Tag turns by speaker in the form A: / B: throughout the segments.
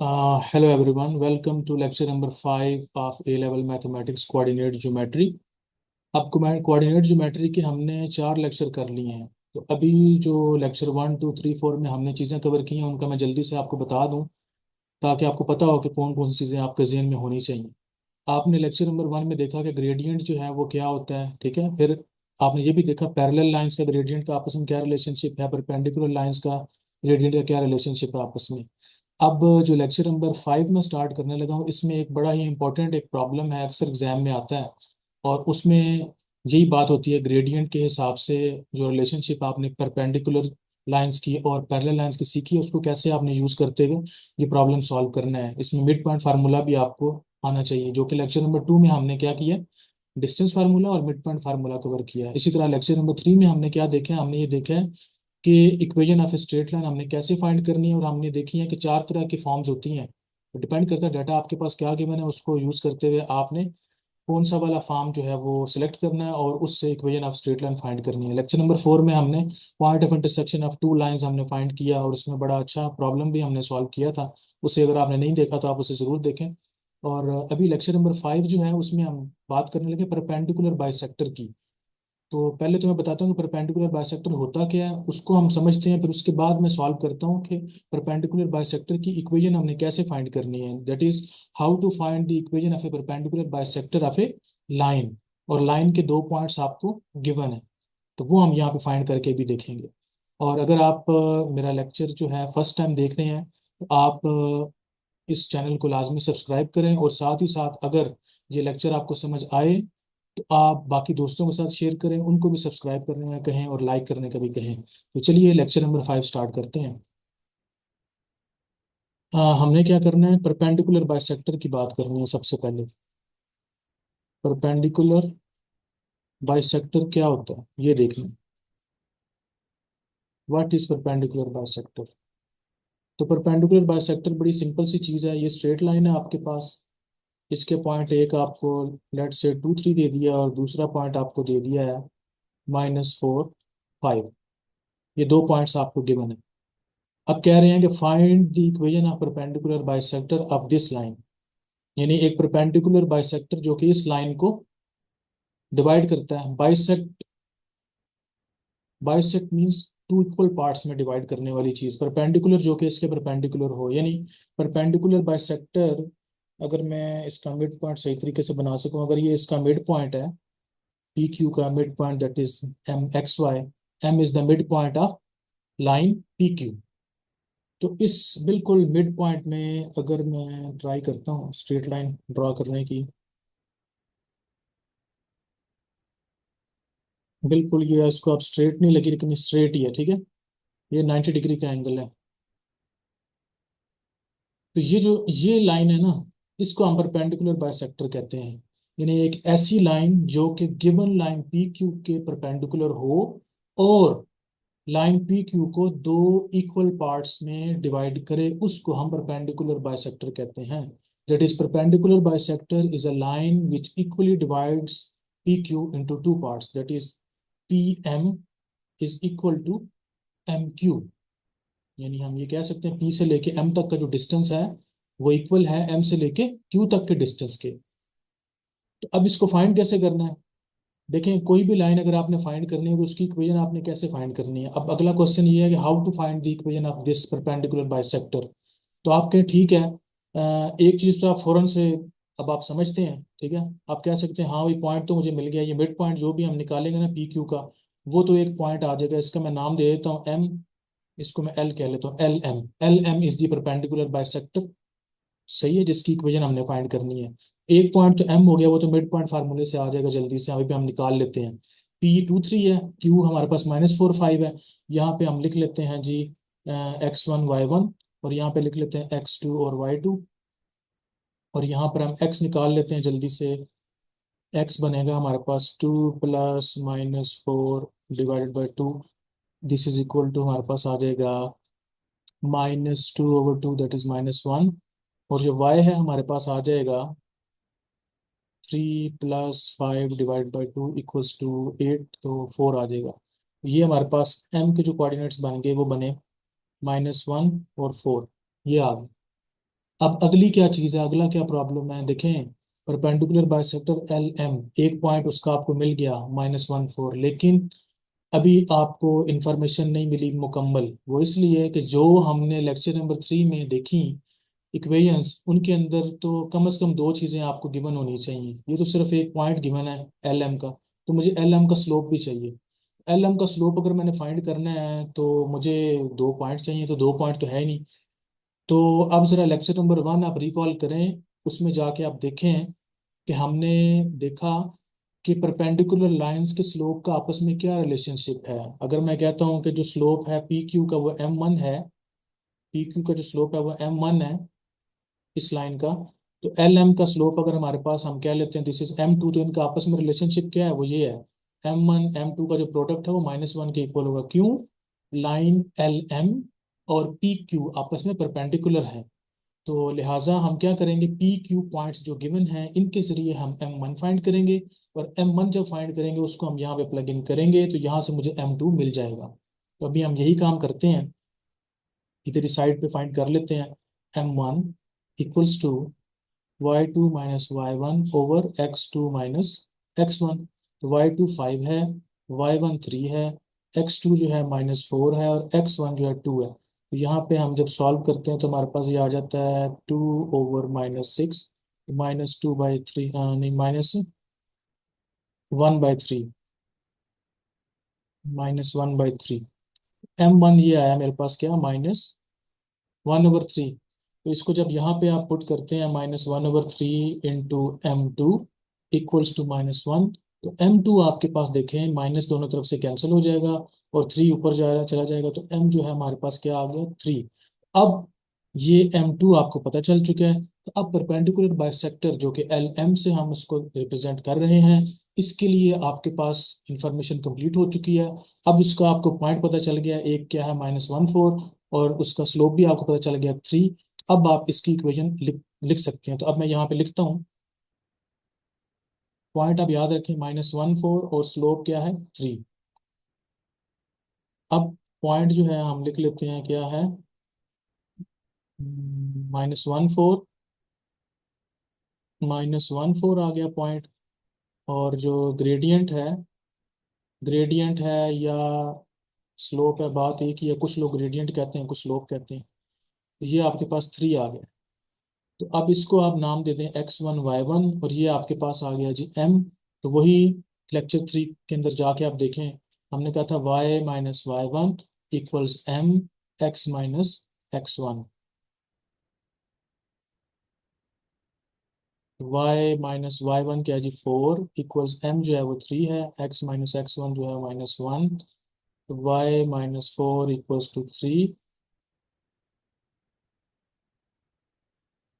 A: Hello everyone, welcome to lecture number 5 of A level mathematics coordinate geometry. आपको मैं coordinate geometry के हमने 4 lecture कर लिए हैं। तो अभी जो लेक्चर 1 2 3 4 में हमने चीज़ें कवर की हैं उनका मैं जल्दी से आपको बता दूं, ताकि आपको पता हो कि कौन कौन सी चीज़ें आपके जहन में होनी चाहिए। आपने लेक्चर नंबर 1 में देखा कि ग्रेडियंट जो है वो क्या होता है, ठीक है। फिर आपने ये भी देखा पैरेलल लाइंस का ग्रेडियंट का आपस में क्या रिलेशनशिप है, परपेंडिकुलर लाइंस का ग्रेडियंट का क्या रिलेशनशिप है आपस में। अब जो लेक्चर नंबर 5 में स्टार्ट करने लगा हूँ, इसमें एक बड़ा ही इंपॉर्टेंट एक प्रॉब्लम है, अक्सर एग्जाम में आता है। और उसमें यही बात होती है, ग्रेडियंट के हिसाब से जो रिलेशनशिप आपने परपेंडिकुलर लाइंस की और पैरेलल लाइंस की सीखी है, उसको कैसे आपने यूज़ करते हुए ये प्रॉब्लम सॉल्व करना है। इसमें मिड पॉइंट फार्मूला भी आपको आना चाहिए, जो कि लेक्चर नंबर 2 में हमने क्या किया, डिस्टेंस फार्मूला और मिड पॉइंट फार्मूला कवर किया है। इसी तरह लेक्चर नंबर 3 में हमने क्या देखा है, हमने ये देखा है कि इक्वेशन ऑफ स्ट्रेट लाइन हमने कैसे फाइंड करनी है। और हमने देखी है कि 4 तरह की फॉर्म्स होती हैं। तो डिपेंड करता है डाटा आपके पास क्या गिवन है, उसको यूज़ करते हुए आपने कौन सा वाला फॉर्म जो है वो सिलेक्ट करना है और उससे equation of straight line find करनी है। लेक्चर नंबर 4 में हमने point of intersection of two lines हमने फाइंड किया और उसमें बड़ा अच्छा प्रॉब्लम भी हमने सॉल्व किया था। उसे अगर आपने नहीं देखा तो आप उसे ज़रूर देखें। और अभी लेक्चर नंबर 5 जो है उसमें हम बात करने लगे परपेंडिकुलर बाइसेक्टर की। तो पहले तो मैं बताता हूँ कि परपेंडिकुलर बाइसेक्टर होता क्या है, उसको हम समझते हैं, फिर उसके बाद मैं सॉल्व करता हूँ कि परपेंडिकुलर बाइसेक्टर की इक्वेशन हमने कैसे फाइंड करनी है, that is how to find the equation of a perpendicular bisector of a line. और लाइन के 2 पॉइंट्स आपको गिवन है, तो वो हम यहाँ पे फाइंड करके भी देखेंगे। और अगर आप मेरा लेक्चर जो है फर्स्ट टाइम देख रहे हैं, तो आप इस चैनल को लाजमी सब्सक्राइब करें। और साथ ही साथ अगर ये लेक्चर आपको समझ आए तो आप बाकी दोस्तों के साथ शेयर करें, उनको भी सब्सक्राइब करने का कहें और लाइक करने का भी कहें। तो चलिए लेक्चर नंबर 5 स्टार्ट करते हैं। हमने क्या करना है, परपेंडिकुलर बाइसेक्टर की बात करनी है सबसे पहले। परपेंडिकुलर बाइसेक्टर क्या होता है ये देखना। What is perpendicular bisector. तो परपेंडिकुलर बाइसेक्टर बड़ी सिंपल सी चीज़ है। ये स्ट्रेट लाइन है आपके पास, इसके पॉइंट एक आपको लेट से 2 3 दे दिया और दूसरा पॉइंट आपको दे दिया है -4 5। ये 2 पॉइंट्स आपको गिवन है। अब कह रहे हैं कि find the equation of perpendicular bisector of this line. यानी एक परपेंडिकुलर बाइसेक्टर जो कि इस लाइन को डिवाइड करता है। Bisect, bisect means two equal parts में डिवाइड करने वाली चीज। परपेंडिकुलर जो कि इसके परपेंडिकुलर हो, यानी परपेंडिकुलर बाइसेक्टर। अगर मैं इसका मिड पॉइंट सही तरीके से बना सकूं, अगर ये इसका मिड पॉइंट है, पी क्यू का mid point that is M XY, M is the mid point of line P Q. तो इस बिल्कुल मिड पॉइंट में अगर मैं ट्राई करता हूँ स्ट्रेट लाइन ड्रॉ करने की, बिल्कुल ये इसको आप स्ट्रेट नहीं लगी लेकिन स्ट्रेट ही है, ठीक है। ये 90 डिग्री का एंगल है। तो ये जो ये लाइन है ना, इसको हम परपेंडिकुलर बाइसेक्टर कहते हैं। यानी एक ऐसी लाइन जो कि गिवन लाइन पी क्यू के परपेंडिकुलर हो और लाइन पी क्यू को दो इक्वल पार्ट्स में डिवाइड करे, उसको हम परपेंडिकुलर बाइसेक्टर कहते हैं। That is perpendicular bisector is a line which equally divides P Q into two parts, that is P M is equal to M Q. यानी हम ये कह सकते हैं पी से लेके एम तक का जो डिस्टेंस है वो इक्वल है एम से लेके क्यू तक के डिस्टेंस के। तो अब इसको फाइंड कैसे करना है। देखें, कोई भी लाइन अगर आपने फाइंड करनी है तो उसकी इक्वेशन आपने कैसे फाइंड करनी है। अब अगला क्वेश्चन ये है कि how to find the equation of this perpendicular bisector. तो आप कहें ठीक है, एक चीज़ तो आप फौरन से अब आप समझते हैं, ठीक है। आप कह सकते हैं हाँ भाई पॉइंट तो मुझे मिल गया, ये मिड पॉइंट जो भी हम निकालेंगे ना पी क्यू का, वो तो एक पॉइंट आ जाएगा। इसका मैं नाम दे देता हूँ एम, इसको मैं एल कह लेता हूँ, L M. L M is the perpendicular bisector, सही है, जिसकी इक्वेशन हमने फाइंड करनी है। एक पॉइंट तो एम हो गया, वो तो मिड पॉइंट फार्मूले से आ जाएगा जल्दी से, अभी भी हम निकाल लेते हैं। P 2 3 है, क्यू हमारे पास -4 5 है। यहाँ पे हम लिख लेते हैं जी X1 Y1, और यहाँ पे लिख लेते हैं X2 और Y2। और यहाँ पर हम x निकाल लेते हैं जल्दी से। x बनेगा हमारे पास 2 + -4 divided by 2, this is equal to हमारे पास आ जाएगा -2/2 दैट इज -1। और जो y है हमारे पास आ जाएगा 3 + 5 डिवाइड बाई 2 इक्वल्स टू 8, तो 4 आ जाएगा। ये हमारे पास m के जो कोऑर्डिनेट्स बन गए वो बने -1 और 4, ये आ गए। अब अगली क्या चीज़ है, अगला क्या प्रॉब्लम है, देखें। परपेंडिकुलर बाइसेक्टर एल एम, एक पॉइंट उसका आपको मिल गया -1 4, लेकिन अभी आपको इंफॉर्मेशन नहीं मिली मुकम्मल। वो इसलिए कि जो हमने लेक्चर नंबर 3 में देखी इक्वेशंस, उनके अंदर तो कम से कम दो चीज़ें आपको गिवन होनी चाहिए। ये तो सिर्फ एक पॉइंट गिवन है एल एम का, तो मुझे एल एम का स्लोप भी चाहिए। एल एम का स्लोप अगर मैंने फाइंड करना है तो मुझे दो पॉइंट चाहिए, तो दो पॉइंट तो है नहीं। तो अब ज़रा लेक्चर नंबर 1 आप रिकॉल करें, उसमें जाके आप देखें कि हमने देखा कि परपेंडिकुलर लाइंस के स्लोप का आपस में क्या रिलेशनशिप है। अगर मैं कहता हूँ कि जो स्लोप है पी क्यू का वो m1 है, पी क्यू का जो स्लोप है वो m1 है इस लाइन का, तो एल एम का स्लोप अगर हमारे पास हम कह लेते हैं दिस इज m2, तो इनका आपस में रिलेशनशिप क्या है, वो ये है m1 m2 का जो प्रोडक्ट है वो -1 के इक्वल होगा। क्यों? लाइन एल एम और पी क्यू आपस में परपेंडिकुलर है। तो लिहाजा हम क्या करेंगे, पी क्यू पॉइंट्स जो गिवन हैं इनके जरिए हम m1 फाइंड करेंगे, और m1 जब फाइंड करेंगे उसको हम यहाँ पे प्लग इन करेंगे, तो यहाँ से मुझे m2 मिल जाएगा। तो अभी हम यही काम करते हैं, इधर इस साइड पे फाइंड कर लेते हैं। m1 equals to y2 minus y1 over x2 minus x1। तो y2 5 है, y1 3 है, x2 जो है -4 है, और x1 जो है 2 है। तो यहाँ पे हम जब सॉल्व करते हैं तो हमारे पास ये आ जाता है 2 ओवर -6, -2/3, नहीं, -1/3, -1/3। m1 ये आया मेरे पास क्या, -1/3। तो इसको जब यहाँ पे आप पुट करते हैं -1/3 इंटू m2 इक्वल्स टू -1, तो m2 आपके पास देखें माइनस दोनों तरफ से कैंसिल हो जाएगा, और 3 ऊपर जाएगा, चला जाएगा, तो m जो है हमारे पास क्या आ गया, 3। अब ये m2 आपको पता चल चुका है। तो अब परपेंडिकुलर बाइसेक्टर जो कि एल एम से हम उसको रिप्रेजेंट कर रहे हैं, इसके लिए आपके पास इंफॉर्मेशन कंप्लीट हो चुकी है। अब उसका आपको पॉइंट पता चल गया, एक क्या है -1 4, और उसका स्लोप भी आपको पता चल गया 3। अब आप इसकी इक्वेशन लिख लिख सकते हैं। तो अब मैं यहाँ पे लिखता हूँ, पॉइंट आप याद रखें -1 4 और स्लोप क्या है 3। अब पॉइंट जो है हम लिख लेते हैं, क्या है, -1 4, -1 4 आ गया पॉइंट। और जो ग्रेडियंट है या स्लोप है, बात एक ही है, कुछ लोग ग्रेडियंट कहते हैं, कुछ स्लोप कहते हैं। तो ये आपके पास 3 आ गया। तो अब इसको आप नाम दे दें x1 y1, और ये आपके पास आ गया जी m। तो वही लेक्चर 3 के अंदर जाके आप देखें, हमने कहा था y-y1 equals m x-x1। y-y1 क्या है जी, 4 इक्वल्स m जो है वो 3 है, x-x1 जो है -1। तो y-4 इक्वल्स टू 3,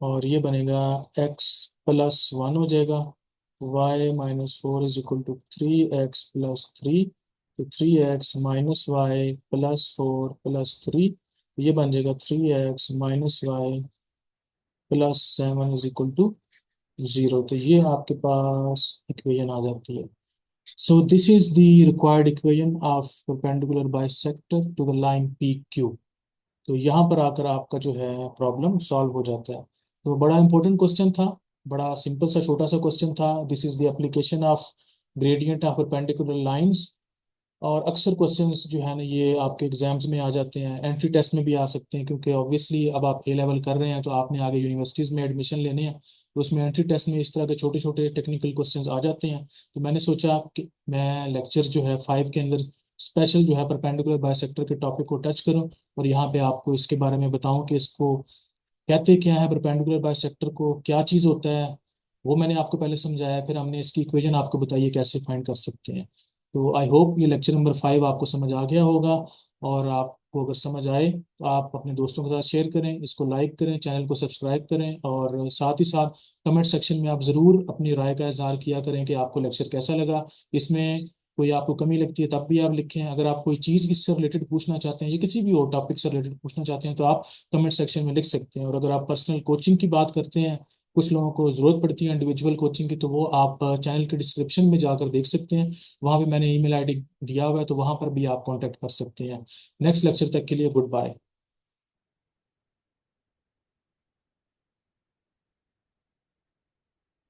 A: और ये बनेगा x+1 हो जाएगा। y-4 is equal to 3x+3। तो 3x -y+4+3, ये बन जाएगा 3x-y+7 इज इक्वल टू 0। तो ये आपके पास इक्वेशन आ जाती है। So this is the required equation of perpendicular bisector to the line P Q. तो यहाँ पर आकर आपका जो है प्रॉब्लम सॉल्व हो जाता है। तो बड़ा इंपॉर्टेंट क्वेश्चन था, बड़ा सिंपल सा छोटा सा क्वेश्चन था। This is the application of gradient of perpendicular lines. और अक्सर क्वेश्चंस जो है ना ये आपके एग्जाम्स में आ जाते हैं, एंट्री टेस्ट में भी आ सकते हैं, क्योंकि ऑब्वियसली अब आप ए लेवल कर रहे हैं तो आपने आगे यूनिवर्सिटीज़ में एडमिशन लेने हैं, तो उसमें एंट्री टेस्ट में इस तरह के छोटे छोटे टेक्निकल क्वेश्चंस आ जाते हैं। तो मैंने सोचा कि मैं लेक्चर जो है 5 के अंदर स्पेशल जो है परपेंडिकुलर बाइसेक्टर के टॉपिक को टच करूं, और यहाँ पे आपको इसके बारे में बताऊं कि इसको कहते क्या है, परपेंडिकुलर बाइसेक्टर को क्या चीज़ होता है, वो मैंने आपको पहले समझाया। फिर हमने इसकी इक्वेशन आपको बताइए कैसे फाइंड कर सकते हैं। तो आई होप ये लेक्चर नंबर 5 आपको समझ आ गया होगा। और आपको अगर समझ आए तो आप अपने दोस्तों के साथ शेयर करें, इसको लाइक करें, चैनल को सब्सक्राइब करें, और साथ ही साथ कमेंट सेक्शन में आप ज़रूर अपनी राय का इजहार किया करें कि आपको लेक्चर कैसा लगा। इसमें कोई आपको कमी लगती है तब भी आप लिखें। अगर आप कोई चीज़ इससे रिलेटेड पूछना चाहते हैं या किसी भी और टॉपिक से रिलेटेड पूछना चाहते हैं तो आप कमेंट सेक्शन में लिख सकते हैं। और अगर आप पर्सनल कोचिंग की बात करते हैं, कुछ लोगों को ज़रूरत पड़ती है इंडिविजुअल कोचिंग की, तो वो आप चैनल के डिस्क्रिप्शन में जाकर देख सकते हैं। वहाँ पे मैंने ईमेल आईडी दिया हुआ है, तो वहाँ पर भी आप कांटेक्ट कर सकते हैं। नेक्स्ट लेक्चर तक के लिए गुड बाय।